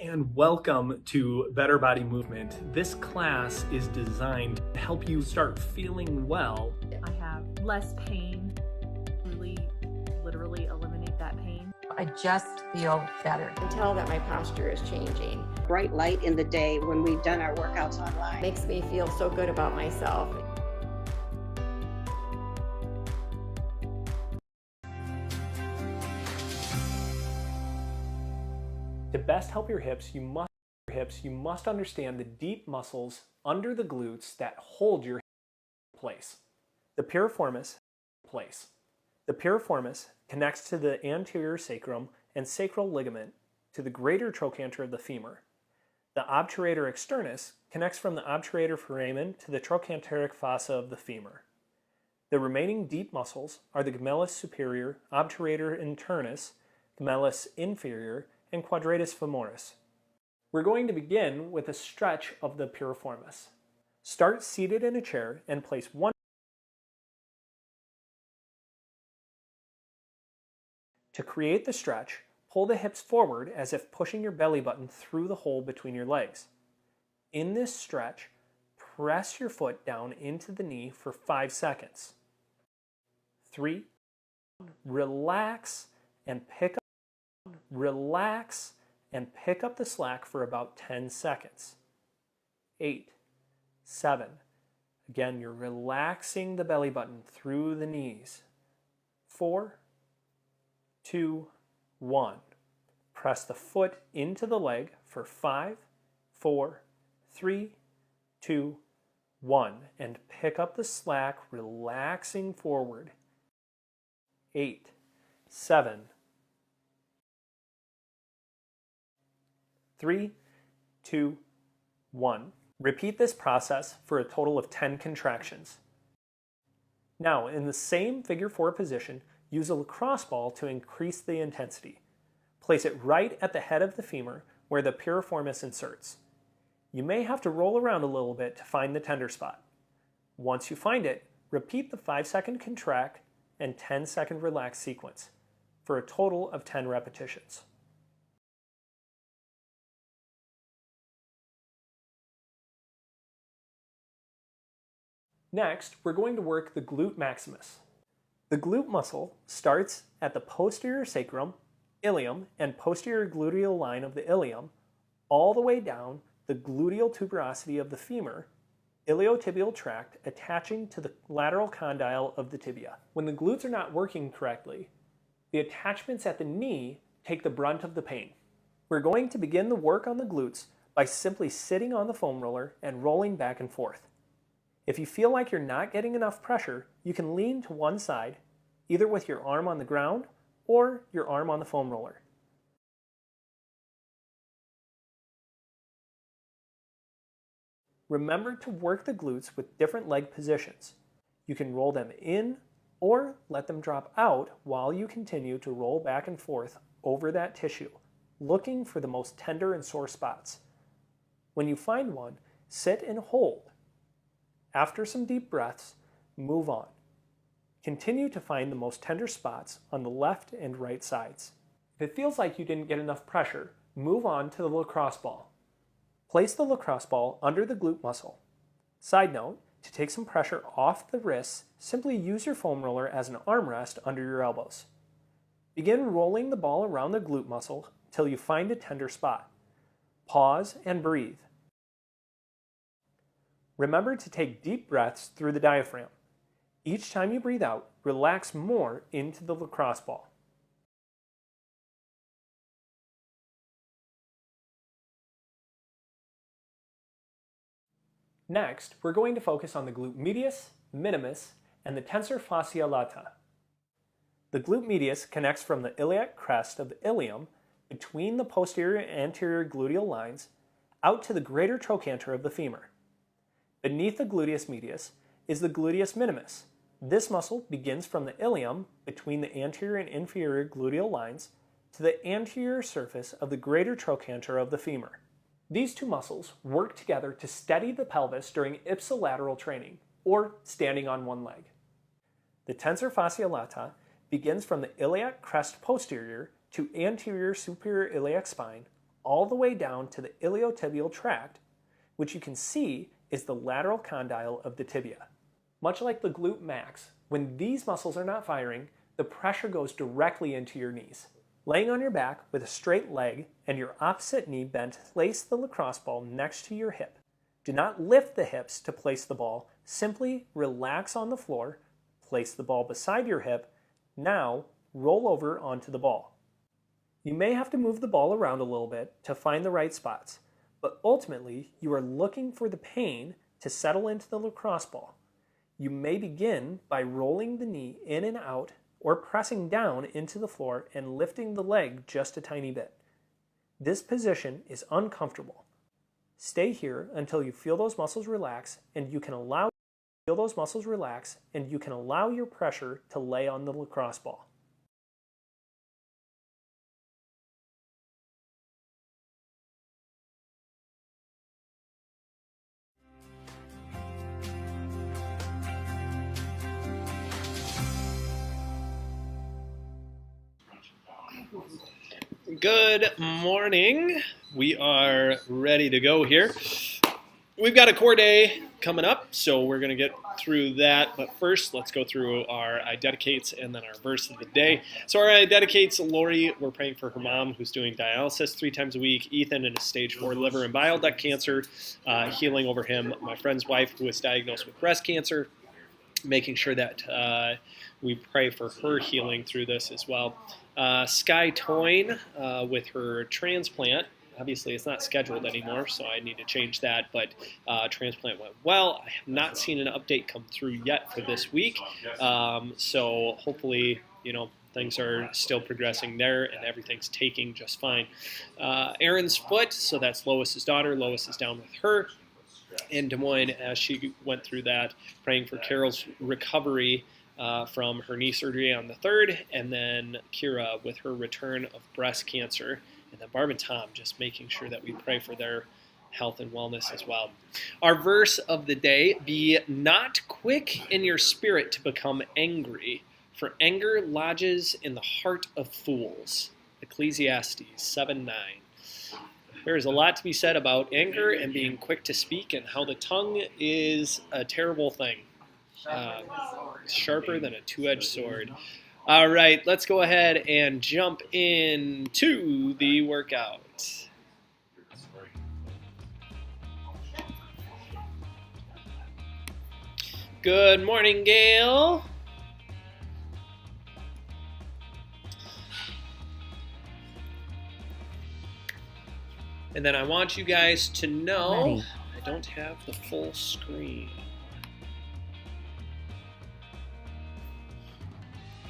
and welcome to Better Body Movement. This class is designed to help you start feeling well. I have less pain, literally eliminate that pain. I just feel better. I can tell that my posture is changing. Bright light in the day when we've done our workouts online. Makes me feel so good about myself. To best help your hips, you must understand the deep muscles under the glutes that hold your hip in place. The piriformis connects to the anterior sacrum and sacral ligament to the greater trochanter of the femur. The obturator externus connects from the obturator foramen to the trochanteric fossa of the femur. The remaining deep muscles are the gemellus superior, obturator internus, gemellus inferior, and quadratus femoris. We're going to begin with a stretch of the piriformis. Start seated in a chair and place one. To create the stretch, pull the hips forward as if pushing your belly button through the hole between your legs. In this stretch, press your foot down into the knee for 5 seconds. 3, relax and pick up the slack for about 10 seconds. 8, 7. Again, you're relaxing the belly button through the knees. 4, 2, 1. Press the foot into the leg for 5, 4, 3, 2, 1. And pick up the slack, relaxing forward. 8, 7, 3, 2, 1. Repeat this process for a total of 10 contractions. Now, in the same figure 4 position, use a lacrosse ball to increase the intensity. Place it right at the head of the femur where the piriformis inserts. You may have to roll around a little bit to find the tender spot. Once you find it, repeat the 5-second contract and 10-second relax sequence for a total of 10 repetitions. Next, we're going to work the glute maximus. The glute muscle starts at the posterior sacrum, ilium, and posterior gluteal line of the ilium, all the way down the gluteal tuberosity of the femur, iliotibial tract attaching to the lateral condyle of the tibia. When the glutes are not working correctly, the attachments at the knee take the brunt of the pain. We're going to begin the work on the glutes by simply sitting on the foam roller and rolling back and forth. If you feel like you're not getting enough pressure, you can lean to one side, either with your arm on the ground or your arm on the foam roller. Remember to work the glutes with different leg positions. You can roll them in or let them drop out while you continue to roll back and forth over that tissue, looking for the most tender and sore spots. When you find one, sit and hold. After some deep breaths, move on. Continue to find the most tender spots on the left and right sides. If it feels like you didn't get enough pressure, move on to the lacrosse ball. Place the lacrosse ball under the glute muscle. Side note, to take some pressure off the wrists, simply use your foam roller as an armrest under your elbows. Begin rolling the ball around the glute muscle till you find a tender spot. Pause and breathe. Remember to take deep breaths through the diaphragm. Each time you breathe out, relax more into the lacrosse ball. Next, we're going to focus on the glute medius, minimus, and the tensor fasciae latae. The glute medius connects from the iliac crest of the ilium between the posterior and anterior gluteal lines out to the greater trochanter of the femur. Beneath the gluteus medius is the gluteus minimus. This muscle begins from the ilium between the anterior and inferior gluteal lines to the anterior surface of the greater trochanter of the femur. These two muscles work together to steady the pelvis during ipsilateral training, or standing on one leg. The tensor fasciae latae begins from the iliac crest posterior to anterior superior iliac spine all the way down to the iliotibial tract, which you can see is the lateral condyle of the tibia. Much like the glute max, when these muscles are not firing, the pressure goes directly into your knees. Laying on your back with a straight leg and your opposite knee bent, place the lacrosse ball next to your hip. Do not lift the hips to place the ball, simply relax on the floor, place the ball beside your hip, now roll over onto the ball. You may have to move the ball around a little bit to find the right spots, but ultimately you are looking for the pain to settle into the lacrosse ball. You may begin by rolling the knee in and out or pressing down into the floor and lifting the leg just a tiny bit. This position is uncomfortable. Stay here until you feel those muscles relax and you can allow your pressure to lay on the lacrosse ball. Good morning. We are ready to go here. We've got a core day coming up, so we're going to get through that. But first, let's go through our I dedicates and then our verse of the day. So our I dedicates, Lori, we're praying for her mom who's doing dialysis 3 times a week. Ethan in a stage 4 liver and bile duct cancer, healing over him. My friend's wife who was diagnosed with breast cancer, making sure that we pray for her healing through this as well. Sky Toyne with her transplant. Obviously, it's not scheduled anymore, so I need to change that, but transplant went well. I have not seen an update come through yet for this week, so hopefully, things are still progressing there and everything's taking just fine. Erin's foot, so that's Lois's daughter. Lois is down with her in Des Moines as she went through that, praying for Carol's recovery from her knee surgery on the 3rd, and then Kira with her return of breast cancer, and then Barb and Tom just making sure that we pray for their health and wellness as well. Our verse of the day, be not quick in your spirit to become angry, for anger lodges in the heart of fools. Ecclesiastes 7:9. There is a lot to be said about anger and being quick to speak and how the tongue is a terrible thing. Sharper than a 2-edged sword. All right, let's go ahead and jump into the workout. Good morning, Gail. And then I want you guys to know I don't have the full screen.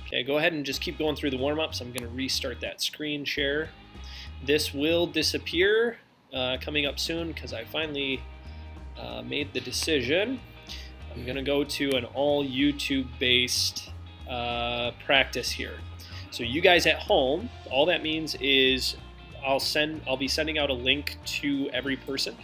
Okay, go ahead and just keep going through the warm-ups. I'm going to restart that screen share. This will disappear coming up soon because I finally made the decision. I'm going to go to an all YouTube-based practice here. So you guys at home, all that means is I'll be sending out a link to every person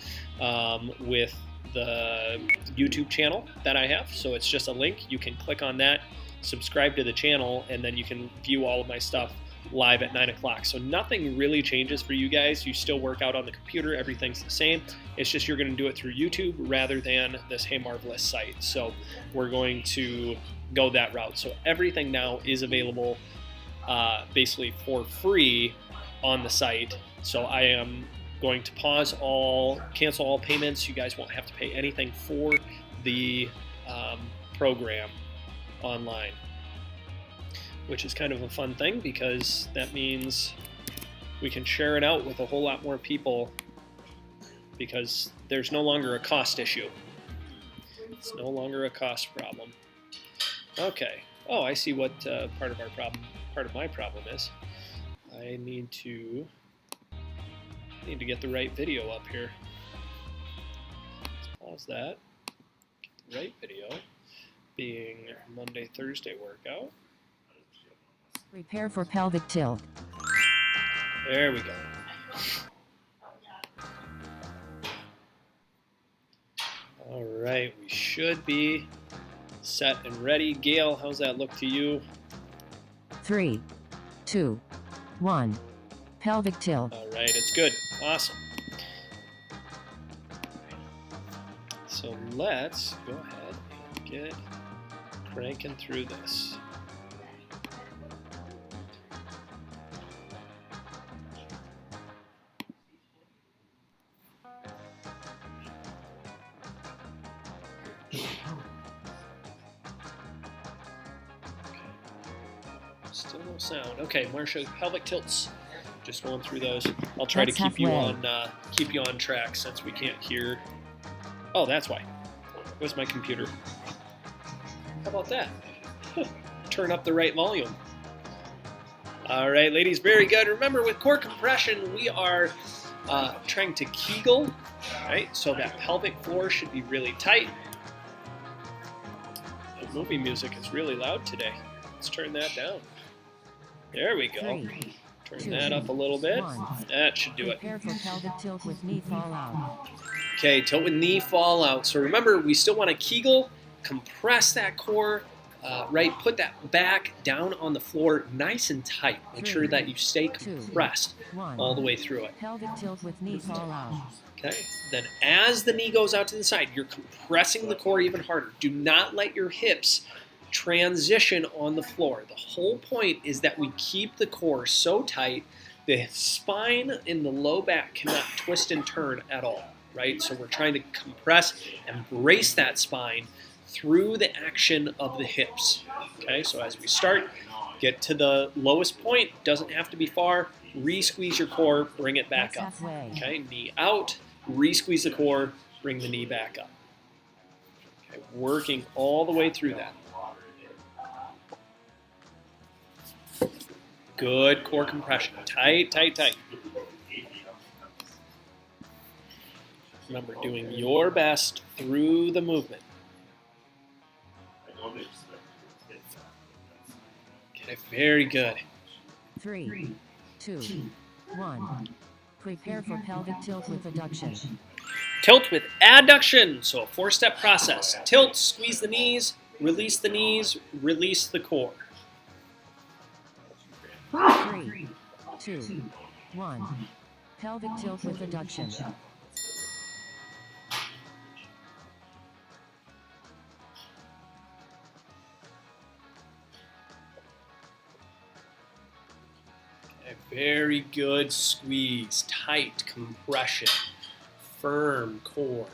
with the YouTube channel that I have. So it's just a link. You can click on that, subscribe to the channel, and then you can view all of my stuff live at 9 o'clock. So nothing really changes for you guys. You still work out on the computer. Everything's the same. It's just you're going to do it through YouTube rather than this Hey Marvelous site. So we're going to go that route. So everything now is available basically for free on the site. So I am going to cancel all payments. You guys won't have to pay anything for the program online, which is kind of a fun thing because that means we can share it out with a whole lot more people because there's no longer a cost issue. It's no longer a cost problem. Okay. Oh, I see what part of my problem is. I need to get the right video up here. Let's pause that. Get the right video. Being Monday, Thursday workout. Prepare for pelvic tilt. There we go. All right, we should be set and ready. Gail, how's that look to you? 3, 2, 1. Pelvic tilt. All right, it's good. Awesome. So let's go ahead and get cranking through this. Still no sound. Okay, Marsha, pelvic tilts. Just going through those. I'll try That's to keep you halfway. keep you on track since we can't hear. Oh, that's why. Where's my computer? How about that? Turn up the right volume. All right, ladies, very good. Remember, with core compression, we are trying to Kegel, right? So that pelvic floor should be really tight. The movie music is really loud today. Let's turn that down. There we go. 3, Turn 2, that up a little bit. 1. That should do it. Prepare for pelvic tilt with knee fallout. Okay, tilt with knee fallout. So remember, we still want to Kegel, compress that core, right? Put that back down on the floor nice and tight. Make sure that you stay compressed 1. all the way through it. Pelvic tilt with knee fallout. Okay, then as the knee goes out to the side, you're compressing the core even harder. Do not let your hips transition on the floor. The whole point is that we keep the core so tight, the spine in the low back cannot twist and turn at all, right? So we're trying to compress and brace that spine through the action of the hips. Okay, so as we start, get to the lowest point, doesn't have to be far, re-squeeze your core, bring it back up. That's halfway. Okay, knee out, re-squeeze the core, bring the knee back up. Okay, working all the way through that. Good core compression. Tight, tight, tight. Remember, doing your best through the movement. Okay, very good. 3, 2, 1. Prepare for pelvic tilt with abduction. Tilt with adduction. So a 4-step process. Tilt, squeeze the knees, release the core. 3, 2, 1. Pelvic tilt with abduction. Okay, very good squeeze, tight compression, firm core.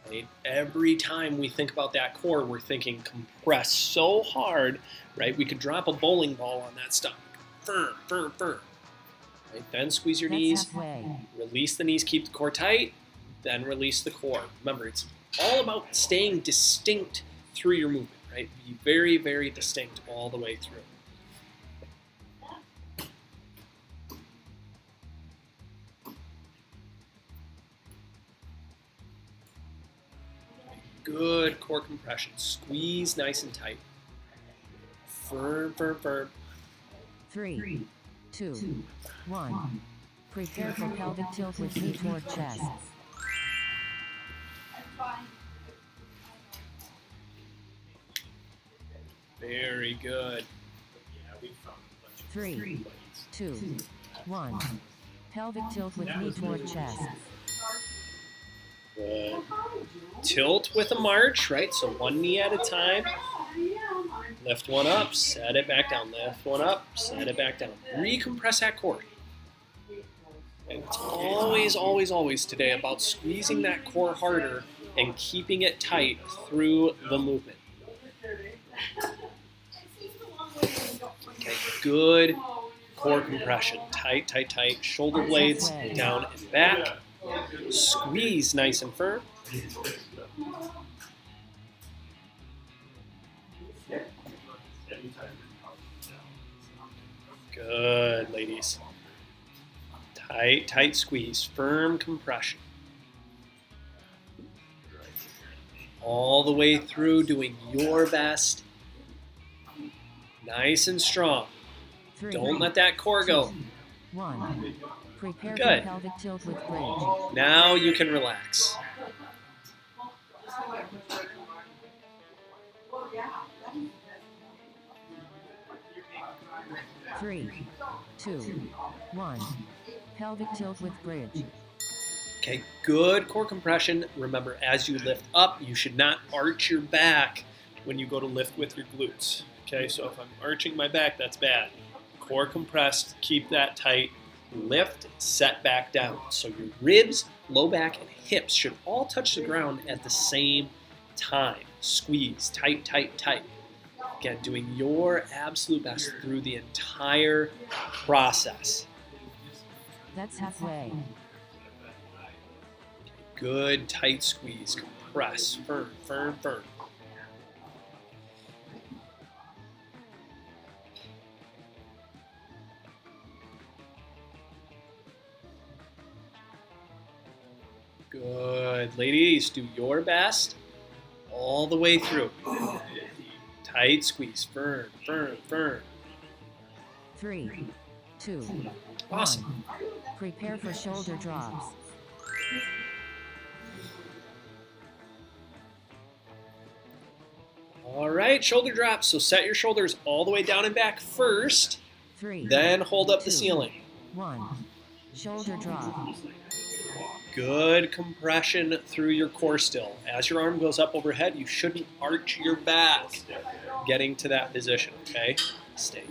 Right? Every time we think about that core, we're thinking compress so hard, right? We could drop a bowling ball on that stomach. Firm, firm, firm. Right? Then squeeze your That's knees, halfway. release the knees, keep the core tight, then release the core. Remember, it's all about staying distinct through your movement, right? Be very, very distinct all the way through. Good core compression. Squeeze nice and tight. Firm, firm, firm. 3, 2, 1. Prepare for pelvic tilt with knee toward chest. Very good. 3, 2, 1. Pelvic tilt with knee toward chest. Good. Tilt with a march, right? So one knee at a time. Lift one up, set it back down. Lift one up, set it back down. Recompress that core. And it's always, always, always today about squeezing that core harder and keeping it tight through the movement. Okay, good core compression. Tight, tight, tight. Shoulder blades down and back. Squeeze nice and firm. Good, ladies. Tight, tight squeeze. Firm compression. All the way through, doing your best. Nice and strong. 3, Don't let that core go. 1. Prepare Good. for pelvic tilt with bridge. Now you can relax. Three, 2, 1. pelvic tilt with bridge. Okay, good core compression. Remember, as you lift up, you should not arch your back when you go to lift with your glutes. Okay, so if I'm arching my back, that's bad. Core compressed, keep that tight. Lift, set back down. So your ribs, low back, and hips should all touch the ground at the same time. Squeeze, tight, tight, tight. Again, doing your absolute best through the entire process. That's halfway. Good tight squeeze, compress, firm, firm, firm. Good, ladies, do your best all the way through. Tight squeeze, firm, firm, firm. 3, 2, Awesome. 1. Prepare for shoulder drops. All right, shoulder drops. So set your shoulders all the way down and back first, 3, then hold up the 2, ceiling. 1. Shoulder drop. Good compression through your core still. As your arm goes up overhead, you shouldn't arch your back getting to that position, okay? Stay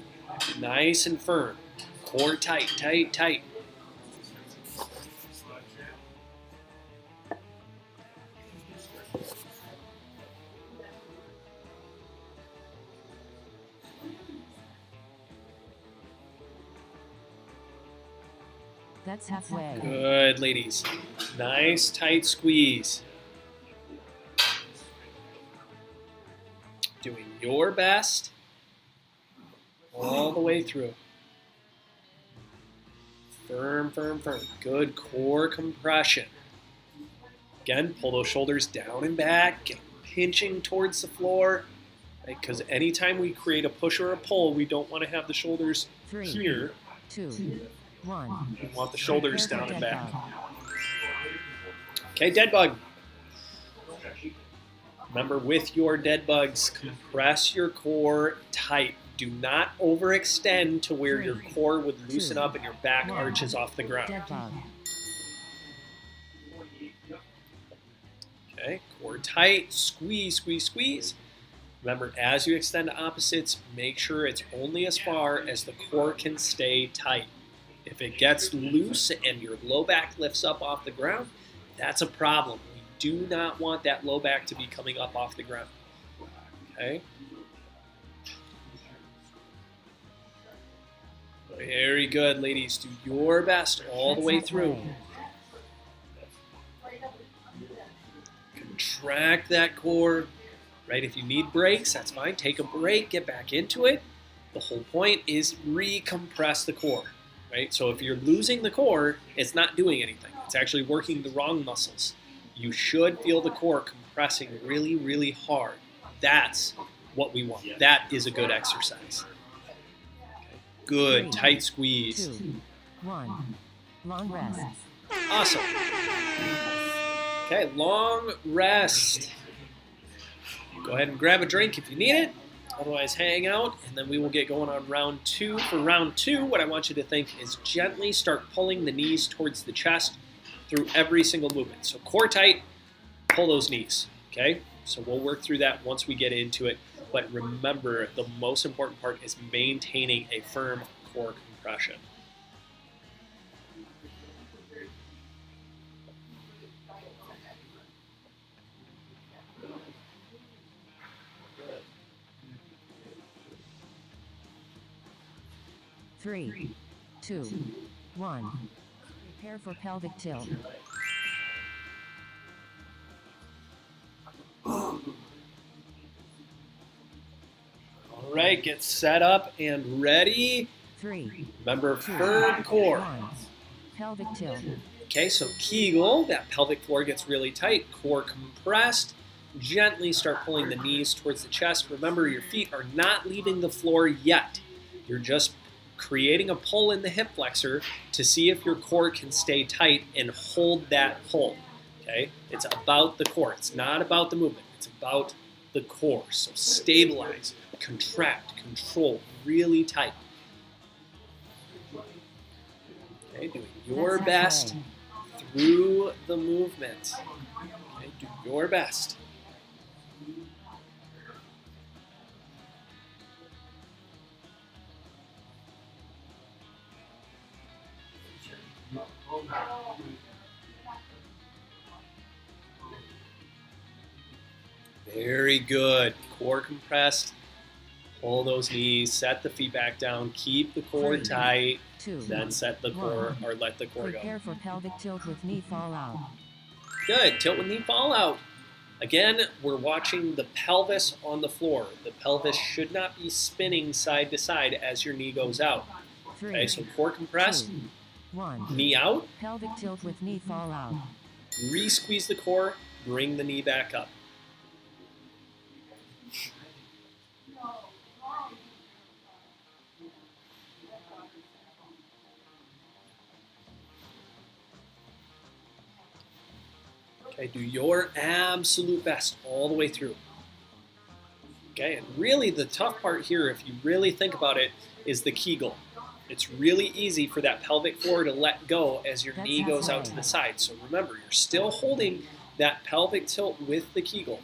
nice and firm. Core tight, tight, tight. That's halfway. Good, ladies. Nice, tight squeeze. Doing your best all the way through. Firm, firm, firm. Good core compression. Again, pull those shoulders down and back, get pinching towards the floor. Because anytime we create a push or a pull, we don't want to have the shoulders 3, here. 2, 1. We want the shoulders Prepare down for and dead back. bug. Okay, dead bug. Remember, with your dead bugs, compress your core tight. Do not overextend to where your core would loosen up and your back arches off the ground. Dead bug. Okay, core tight, squeeze, squeeze, squeeze. Remember, as you extend to opposites, make sure it's only as far as the core can stay tight. If it gets loose and your low back lifts up off the ground, that's a problem. We do not want that low back to be coming up off the ground. Okay? Very good, ladies. Do your best all the way through. Contract that core. Right? If you need breaks, that's fine. Take a break, get back into it. The whole point is recompress the core. Right? So if you're losing the core, it's not doing anything. It's actually working the wrong muscles. You should feel the core compressing really, really hard. That's what we want. That is a good exercise. Good, 3, tight squeeze. 2, 1. Long rest. Awesome. Okay, long rest. Go ahead and grab a drink if you need it. Otherwise, hang out, and then we will get going on round 2. For round 2, what I want you to think is gently start pulling the knees towards the chest through every single movement. So core tight, pull those knees, okay? So we'll work through that once we get into it. But remember, the most important part is maintaining a firm core compression. Three, 2, 1. Prepare for pelvic tilt. All right, get set up and ready. 3, Remember, 2, firm core. 1. Pelvic tilt. Okay, so Kegel, that pelvic floor gets really tight, core compressed. Gently start pulling the knees towards the chest. Remember, your feet are not leaving the floor yet. You're just creating a pull in the hip flexor to see if your core can stay tight and hold that pull. Okay, it's about the core. It's not about the movement. It's about the core. So stabilize, contract, control, really tight. Okay, doing your That's best halfway. through the movement. Okay, do your best. Very good. Core compressed. Pull those knees, set the feet back down, keep the core 3, tight, 2, then set the core or let the core go. prepare for pelvic tilt with knee fall out. Good. Tilt with knee fall out. Again, we're watching the pelvis on the floor. The pelvis should not be spinning side to side as your knee goes out. 3, Okay, so core compressed, 2, 1, knee out, pelvic tilt with knee fall out. re-squeeze the core, bring the knee back up. Okay, do your absolute best all the way through. Okay, and really the tough part here, if you really think about it, is the Kegel. It's really easy for that pelvic floor to let go as your That's knee goes out to halfway. the side. So remember, you're still holding that pelvic tilt with the Kegel.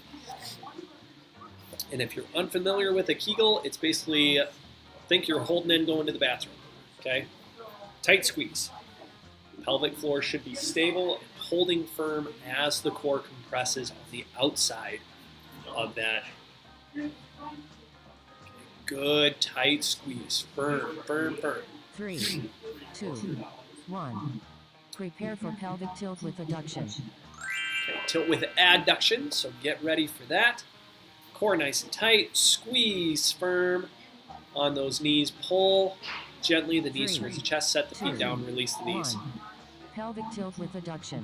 And if you're unfamiliar with a Kegel, it's basically, think you're holding in going to the bathroom, okay? Tight squeeze. Pelvic floor should be stable and holding firm as the core compresses on the outside of that. Okay, good, tight squeeze. Firm, firm, firm. 3, 2, 1, prepare for pelvic tilt with abduction. Okay, tilt with adduction, so get ready for that. Core nice and tight, squeeze firm on those knees, pull gently the knees 3, towards the chest, set the feet 2, down, release the knees. 1, pelvic tilt with abduction.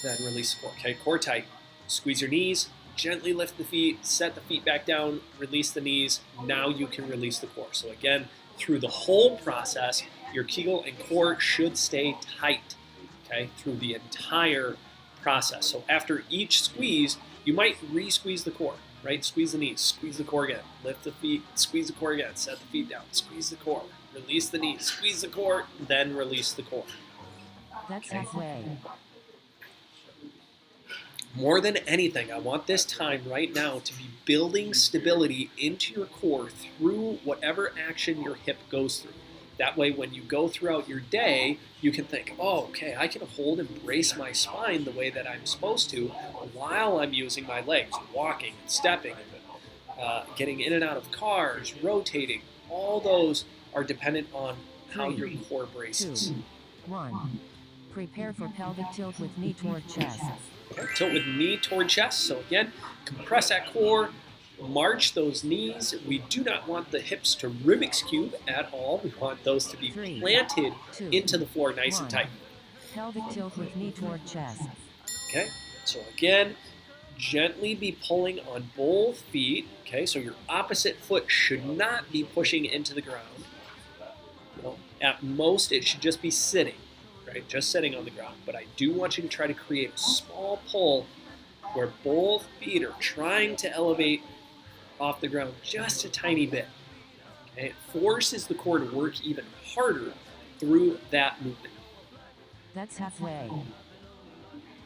Then release the core. Okay, core tight. Squeeze your knees, gently lift the feet, set the feet back down, release the knees. Now you can release the core. So again, through the whole process, your Kegel and core should stay tight, okay, through the entire process. So after each squeeze, you might re-squeeze the core, right? Squeeze the knees, squeeze the core again, lift the feet, squeeze the core again, set the feet down, squeeze the core, release the knees, squeeze the core, then release the core. That's halfway. More than anything, I want this time right now to be building stability into your core through whatever action your hip goes through. That way, when you go throughout your day, you can think, oh, okay, I can hold and brace my spine the way that I'm supposed to while I'm using my legs, walking and stepping, getting in and out of cars, rotating. All those are dependent on how your core 2, braces. 1, prepare for pelvic tilt with knee toward chest. Okay, tilt with knee toward chest. So again, compress that core, march those knees. We do not want the hips to Rubik's Cube at all. We want those to be 3, planted 2, into the floor nice and 1, tight. pelvic tilt with knee toward chest. Okay, so again, gently be pulling on both feet. Okay, so your opposite foot should not be pushing into the ground. Well, at most, it should just be sitting. Right, just sitting on the ground. But I do want you to try to create a small pull where both feet are trying to elevate off the ground just a tiny bit. Okay? It forces the core to work even harder through that movement. That's halfway.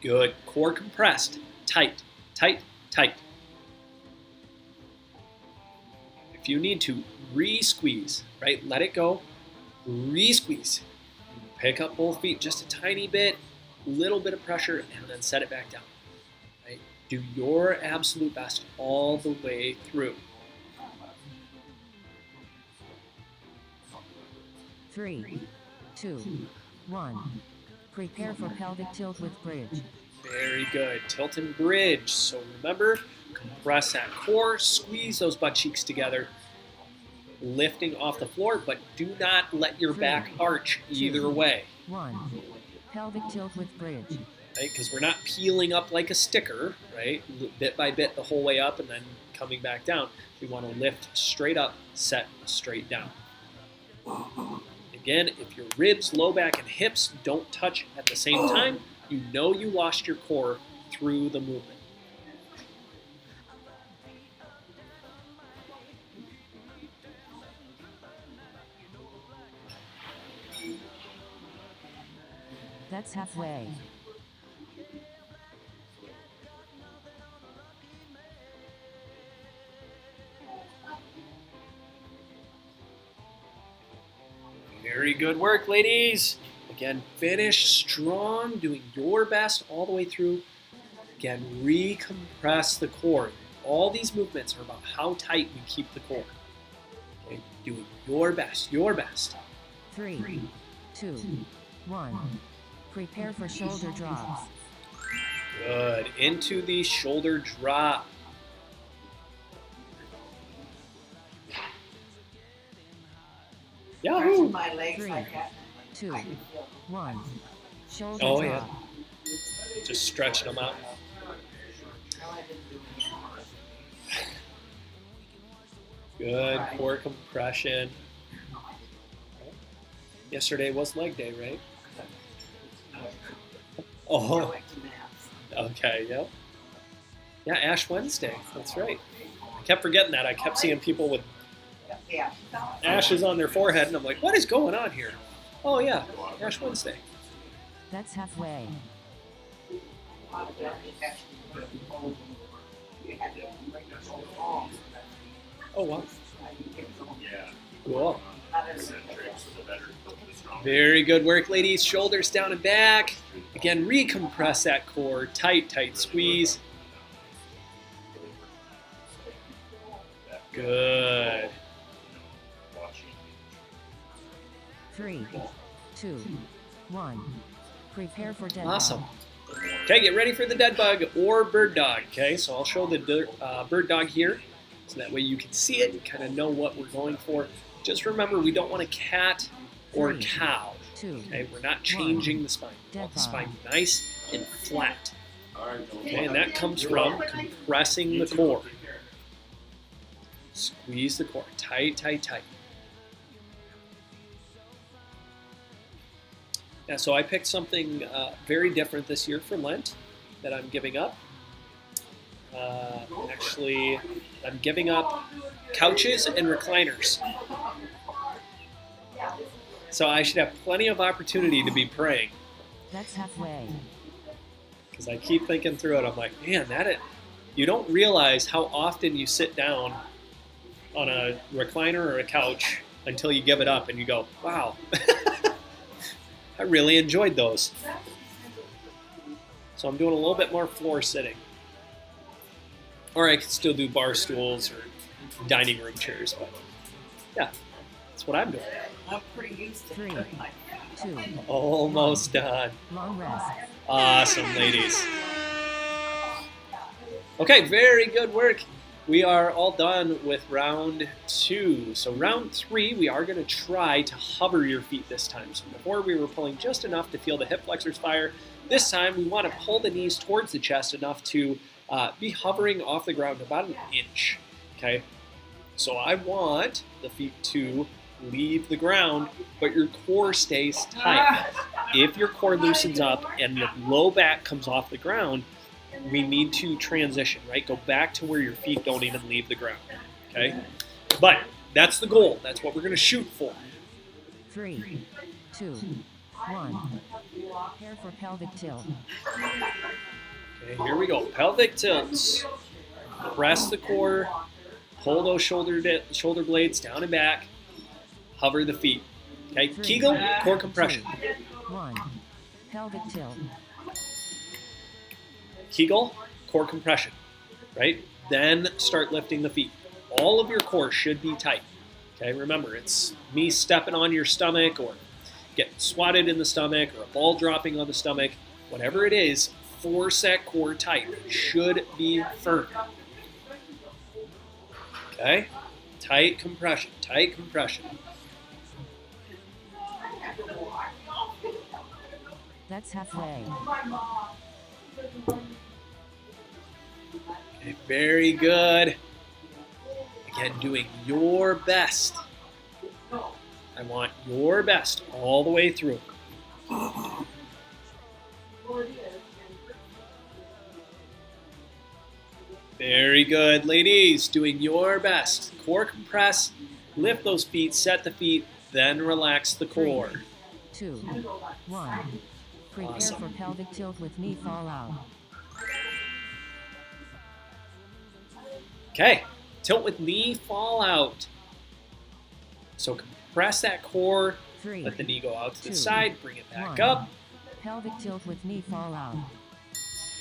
Good. Core compressed. Tight, tight, tight. If you need to, re-squeeze, right? Let it go. Re-squeeze. Pick up both feet just a tiny bit, little bit of pressure, and then set it back down. Right? Do your absolute best all the way through. 3, 2, 1, prepare for pelvic tilt with bridge. Very good. Tilt and bridge. So remember, compress that core, squeeze those butt cheeks together, lifting off the floor, but do not let your back arch either way. 1, pelvic tilt with bridge. Right? Because we're not peeling up like a sticker, right? Bit by bit the whole way up and then coming back down. We want to lift straight up, set straight down. Again, if your ribs, low back, and hips don't touch at the same time, you know you lost your core through the movement. That's halfway. Very good work, ladies. Again, finish strong, doing your best all the way through. Again, recompress the core. All these movements are about how tight we keep the core. Okay, doing your best, your best. 3, 2, 1. Prepare for shoulder drops. Good. Into the shoulder drop. Yahoo! 3, 2, 1. Shoulder Oh, drop. yeah. Just stretching them out. Good core compression. Yesterday was leg day, right? Oh. Okay, yep. Yeah, Ash Wednesday. That's right. I kept forgetting that. I kept seeing people with ashes on their forehead, and I'm like, what is going on here? Oh, yeah, Ash Wednesday. That's halfway. Oh, wow. Cool. Very good work, ladies. Shoulders down and back. Again, recompress that core. Tight, tight squeeze. Good. 3, 2, 1. Prepare for dead Awesome. dog. Okay, get ready for the dead bug or bird dog. Okay, so I'll show the bird dog here, so that way you can see it and kind of know what we're going for. Just remember, we don't want a cat or a 3, cow. 2, Okay, we're not changing the spine. We want the spine nice and flat. Okay, and that comes from compressing the core. Squeeze the core. Tight, tight, tight. Yeah, so I picked something very different this year for Lent that I'm giving up. Actually, I'm giving up couches and recliners. So I should have plenty of opportunity to be praying. That's halfway. Because I keep thinking through it. I'm like, man, you don't realize how often you sit down on a recliner or a couch until you give it up and you go, wow, I really enjoyed those. So I'm doing a little bit more floor sitting. Or I could still do bar stools or dining room chairs, but yeah, that's what I'm doing. I'm pretty used to 3, 2, Almost done. long rest. Awesome, ladies. Okay, very good work. We are all done with round 2. So round 3, we are going to try to hover your feet this time. So before we were pulling just enough to feel the hip flexors fire. This time we want to pull the knees towards the chest enough to be hovering off the ground about an inch. Okay, so I want the feet to leave the ground, but your core stays tight. If your core loosens up and the low back comes off the ground, we need to transition, right? Go back to where your feet don't even leave the ground, okay? But that's the goal. That's what we're going to shoot for. 3, 2, 1. Prepare for pelvic tilt. Okay, here we go. Pelvic tilts. Press the core. Pull those shoulder blades down and back. Hover the feet. Okay, 3, Kegel, core compression. 2, 1. Pelvic tilt. Kegel, core compression, right? Then start lifting the feet. All of your core should be tight. Okay, remember, it's me stepping on your stomach or getting swatted in the stomach or a ball dropping on the stomach. Whatever it is, force that core tight. It should be firm. Okay, tight compression, tight compression. That's halfway. Okay, very good. Again, doing your best. I want your best all the way through. Very good, ladies. Doing your best. Core compress, lift those feet, set the feet, then relax the core. 2, 1. Prepare Awesome. for pelvic tilt with knee fall out. Okay, tilt with knee fall out. So compress that core, 3, let the knee go out to the 2, side, bring it back 1. up. Pelvic tilt with knee fall out.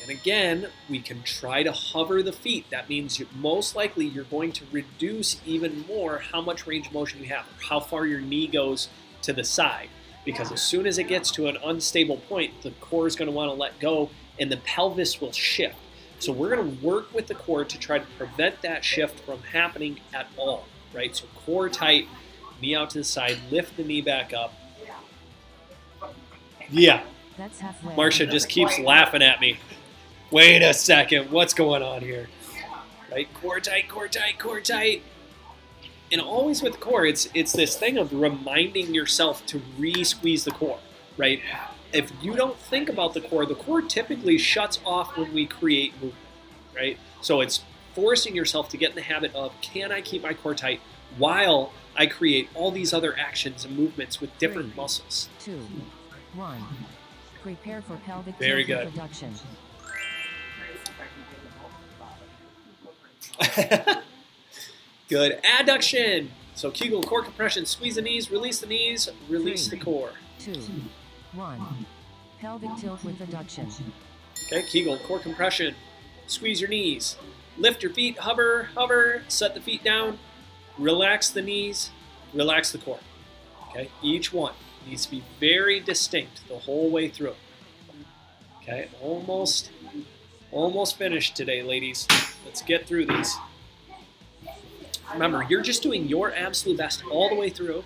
And again, we can try to hover the feet. That means most likely you're going to reduce even more how much range of motion you have, or how far your knee goes to the side. Because as soon as it gets to an unstable point, the core is going to want to let go and the pelvis will shift. So we're going to work with the core to try to prevent that shift from happening at all, right? So core tight, knee out to the side, lift the knee back up. Yeah, That's halfway. Marcia just keeps laughing at me. Wait a second, what's going on here? Right, core tight, core tight, core tight. And always with the core, it's this thing of reminding yourself to re-squeeze the core, right? If you don't think about the core typically shuts off when we create movement, right? So it's forcing yourself to get in the habit of, can I keep my core tight while I create all these other actions and movements with different 3, muscles? 2, 1. Prepare for pelvic Very tilt good. with abduction. Good. Adduction. So Kegel core compression. Squeeze the knees, release the core. 2, 1. Pelvic tilt with adduction. Okay, Kegel core compression. Squeeze your knees. Lift your feet, hover, hover, set the feet down, relax the knees, relax the core. Okay, each one needs to be very distinct the whole way through. Okay, almost finished today, ladies. Let's get through these. Remember, you're just doing your absolute best all the way through.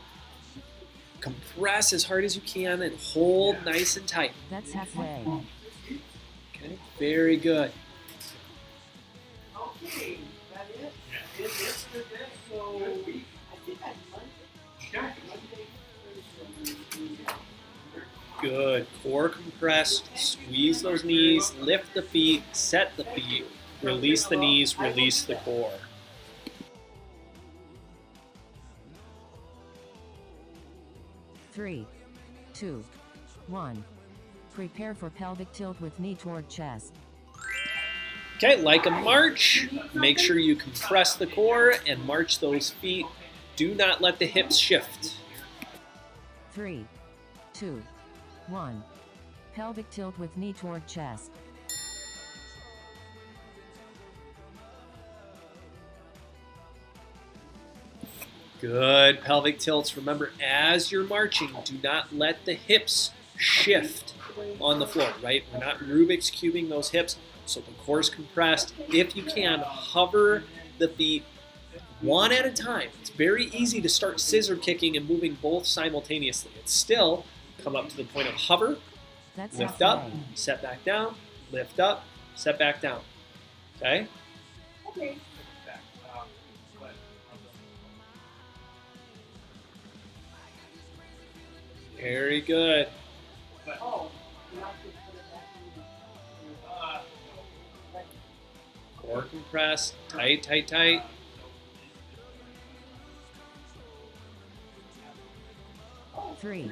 Compress as hard as you can and hold nice and tight. That's halfway. Okay, very good. Good. Core compressed. Squeeze those knees. Lift the feet. Set the feet. Release the knees. Release the core. Three, 2, 1. Prepare for pelvic tilt with knee toward chest. Okay, like a march, make sure you compress the core and march those feet. Do not let the hips shift. 3, 2, 1. Pelvic tilt with knee toward chest. Good. Pelvic tilts. Remember, as you're marching, do not let the hips shift on the floor, right? We're not Rubik's cubing those hips, so the core's compressed. If you can, hover the feet one at a time. It's very easy to start scissor kicking and moving both simultaneously. It's still come up to the point of hover, That's lift up, halfway. set back down, lift up, set back down. Okay? Very good. Core compressed, tight, tight, tight. Three,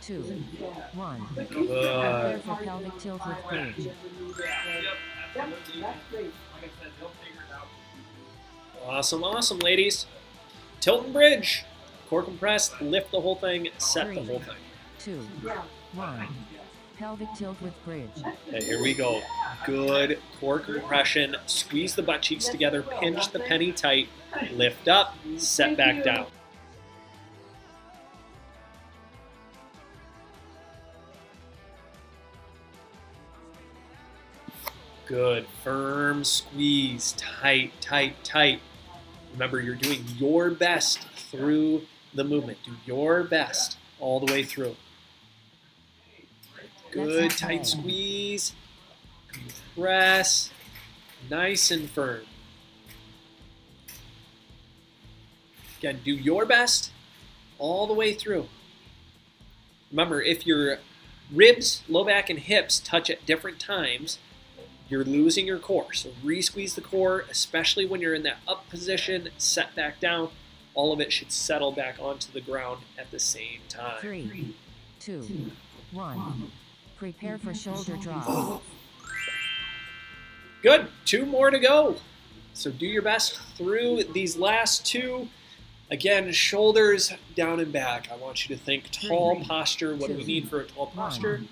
2, 1. Good. Prepare for pelvic tilt with bridge. Awesome, awesome, ladies. Tilt and bridge. Core compressed, lift the whole thing, set the whole thing. 2, 1. Pelvic tilt with bridge. Okay, here we go. Good core compression. Squeeze the butt cheeks together, pinch the penny tight, lift up, set back down. Good. Firm squeeze. Tight, tight, tight. Remember, you're doing your best through the movement. Do your best all the way through. Good. Tight squeeze. Compress. Nice and firm. Again, do your best all the way through. Remember, if your ribs, low back, and hips touch at different times, you're losing your core. So re-squeeze the core, especially when you're in that up position, set back down. All of it should settle back onto the ground at the same time. 3, 2, 1. Prepare for shoulder drop. Good. 2 more to go. So do your best through these last 2. Again, shoulders down and back. I want you to think tall posture. What do we need for a tall posture?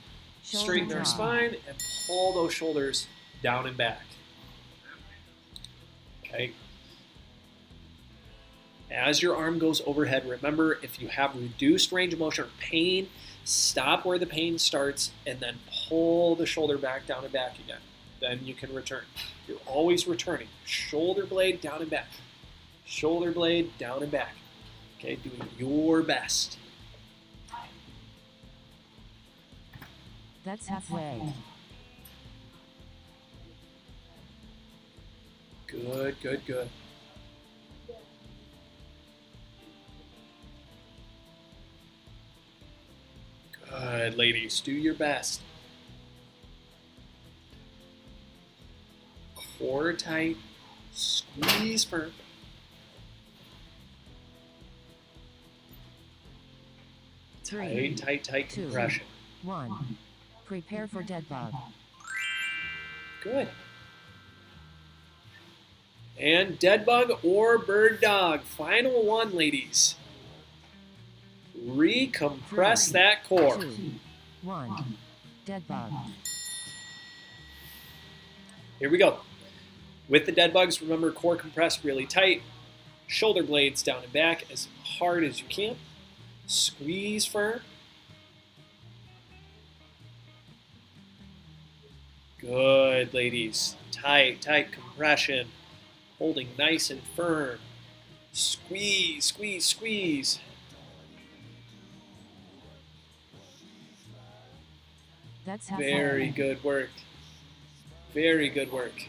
Straighten our spine and pull those shoulders down and back. Okay. As your arm goes overhead, remember, if you have reduced range of motion or pain, stop where the pain starts and then pull the shoulder back, down and back again. Then you can return. You're always returning. Shoulder blade down and back. Shoulder blade down and back. Okay, doing your best. That's halfway. Good, good, good. Good, ladies. Do your best. Core tight. Squeeze firm. Tight, tight, tight compression. 1. Prepare for dead bug. Good. And dead bug or bird dog. Final one, ladies. Recompress that core. 2, 1. Dead bug. Here we go. With the dead bugs, remember core compressed really tight. Shoulder blades down and back as hard as you can. Squeeze firm. Good, ladies. Tight, tight compression. Holding nice and firm. Squeeze, squeeze, squeeze. That's halfway. Very good work. Very good work.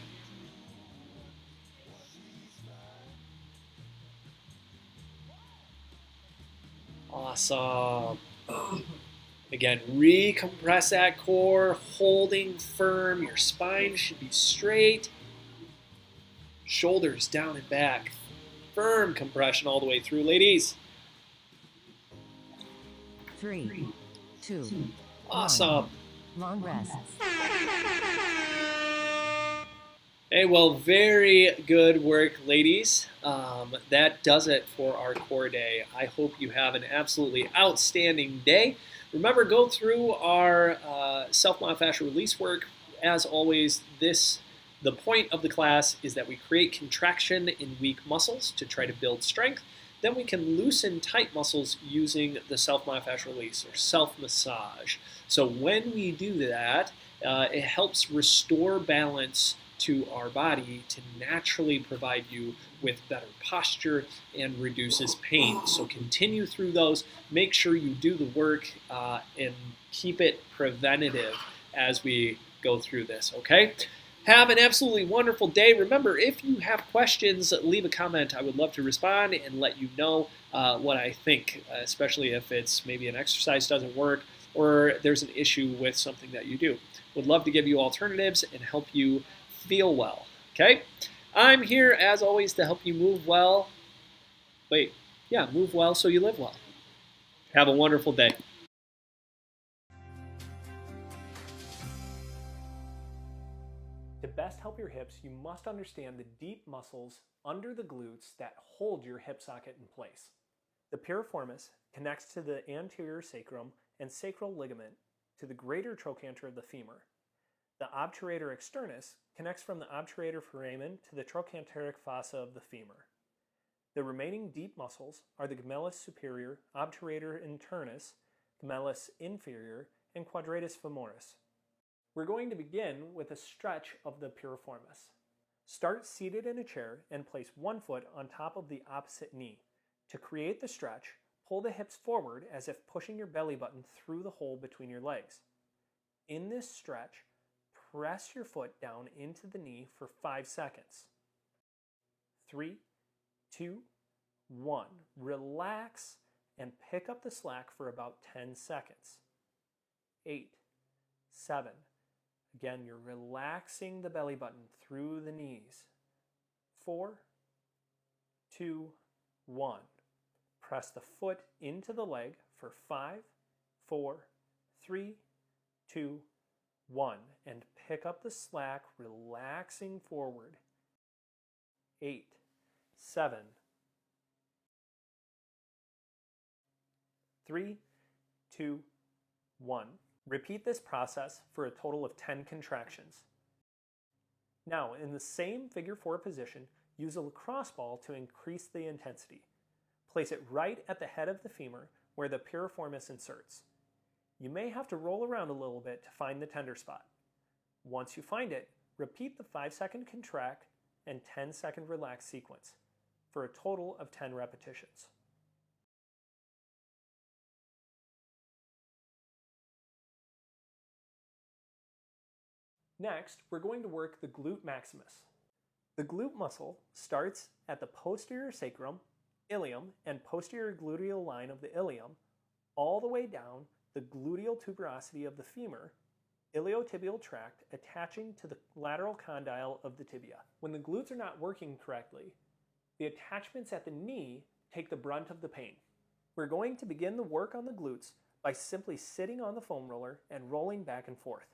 Awesome. Again, recompress that core, holding firm. Your spine should be straight. Shoulders down and back. Firm compression all the way through, ladies. 3, 2, Awesome. long rests. Hey, well, very good work, ladies. That does it for our core day. I hope you have an absolutely outstanding day. Remember, go through our self-myofascial release work. As always, the point of the class is that we create contraction in weak muscles to try to build strength. Then we can loosen tight muscles using the self-myofascial release or self-massage. So when we do that, it helps restore balance to our body to naturally provide you with better posture and reduces pain. So continue through those. Make sure you do the work and keep it preventative as we go through this, okay? Have an absolutely wonderful day. Remember, if you have questions, leave a comment. I would love to respond and let you know what I think, especially if it's maybe an exercise doesn't work or there's an issue with something that you do. Would love to give you alternatives and help you feel well, okay? I'm here, as always, to help you move well. Move well so you live well. Have a wonderful day. To best help your hips, you must understand the deep muscles under the glutes that hold your hip socket in place. The piriformis connects to the anterior sacrum and sacral ligament to the greater trochanter of the femur. The obturator externus connects from the obturator foramen to the trochanteric fossa of the femur. The remaining deep muscles are the gemellus superior, obturator internus, gemellus inferior, and quadratus femoris. We're going to begin with a stretch of the piriformis. Start seated in a chair and place one foot on top of the opposite knee. To create the stretch, pull the hips forward as if pushing your belly button through the hole between your legs. In this stretch, press your foot down into the knee for 5 seconds. 3, 2, 1. Relax and pick up the slack for about 10 seconds. 8, 7. Again, you're relaxing the belly button through the knees. 4, 2, 1. Press the foot into the leg for 5, 4, 3, 2, 1, and pick up the slack, relaxing forward. 8, 7, 3, 2, 1. Repeat this process for a total of 10 contractions. Now, in the same figure 4 position, use a lacrosse ball to increase the intensity. Place it right at the head of the femur where the piriformis inserts. You may have to roll around a little bit to find the tender spot. Once you find it, repeat the 5-second contract and 10-second relax sequence for a total of 10 repetitions. Next, we're going to work the glute maximus. The glute muscle starts at the posterior sacrum, ilium, and posterior gluteal line of the ilium, all the way down the gluteal tuberosity of the femur, iliotibial tract attaching to the lateral condyle of the tibia. When the glutes are not working correctly, the attachments at the knee take the brunt of the pain. We're going to begin the work on the glutes by simply sitting on the foam roller and rolling back and forth.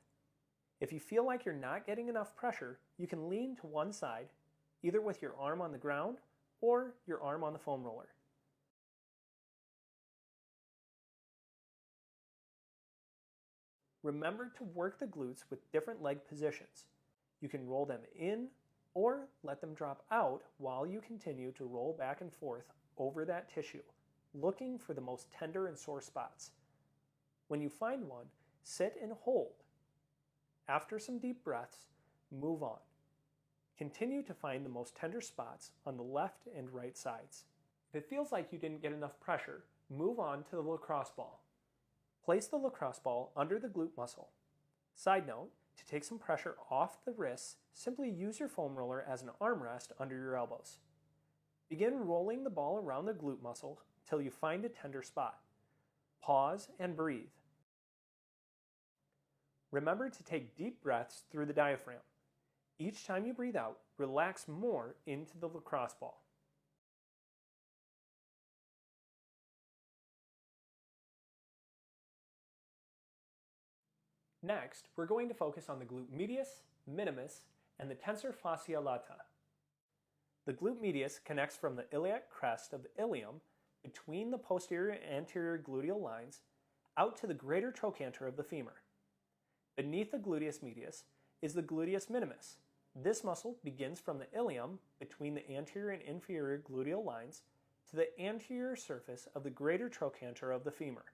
If you feel like you're not getting enough pressure, you can lean to one side, either with your arm on the ground or your arm on the foam roller. Remember to work the glutes with different leg positions. You can roll them in or let them drop out while you continue to roll back and forth over that tissue, looking for the most tender and sore spots. When you find one, sit and hold. After some deep breaths, move on. Continue to find the most tender spots on the left and right sides. If it feels like you didn't get enough pressure, move on to the lacrosse ball. Place the lacrosse ball under the glute muscle. Side note, to take some pressure off the wrists, simply use your foam roller as an armrest under your elbows. Begin rolling the ball around the glute muscle till you find a tender spot. Pause and breathe. Remember to take deep breaths through the diaphragm. Each time you breathe out, relax more into the lacrosse ball. Next, we're going to focus on the glute medius, minimus, and the tensor fasciae latae. The glute medius connects from the iliac crest of the ilium between the posterior and anterior gluteal lines out to the greater trochanter of the femur. Beneath the gluteus medius is the gluteus minimus. This muscle begins from the ilium between the anterior and inferior gluteal lines to the anterior surface of the greater trochanter of the femur.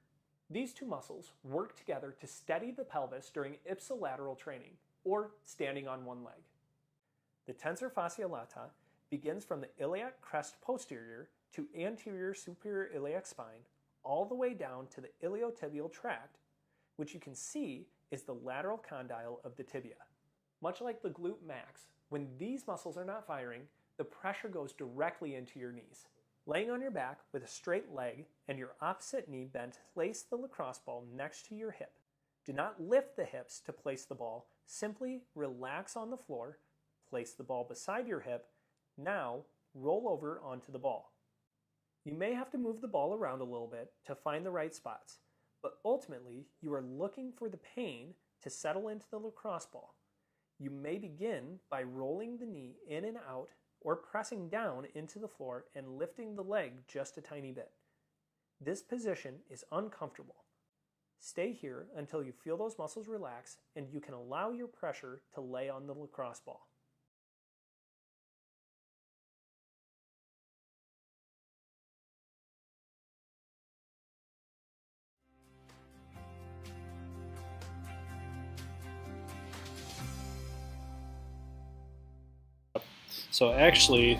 These two muscles work together to steady the pelvis during ipsilateral training, or standing on one leg. The tensor fasciae latae begins from the iliac crest posterior to anterior superior iliac spine, all the way down to the iliotibial tract, which you can see is the lateral condyle of the tibia. Much like the glute max, when these muscles are not firing, the pressure goes directly into your knees. Laying on your back with a straight leg and your opposite knee bent, place the lacrosse ball next to your hip. Do not lift the hips to place the ball, simply relax on the floor, place the ball beside your hip, now roll over onto the ball. You may have to move the ball around a little bit to find the right spots, but ultimately you are looking for the pain to settle into the lacrosse ball. You may begin by rolling the knee in and out or pressing down into the floor and lifting the leg just a tiny bit. This position is uncomfortable. Stay here until you feel those muscles relax and you can allow your pressure to lay on the lacrosse ball. So actually,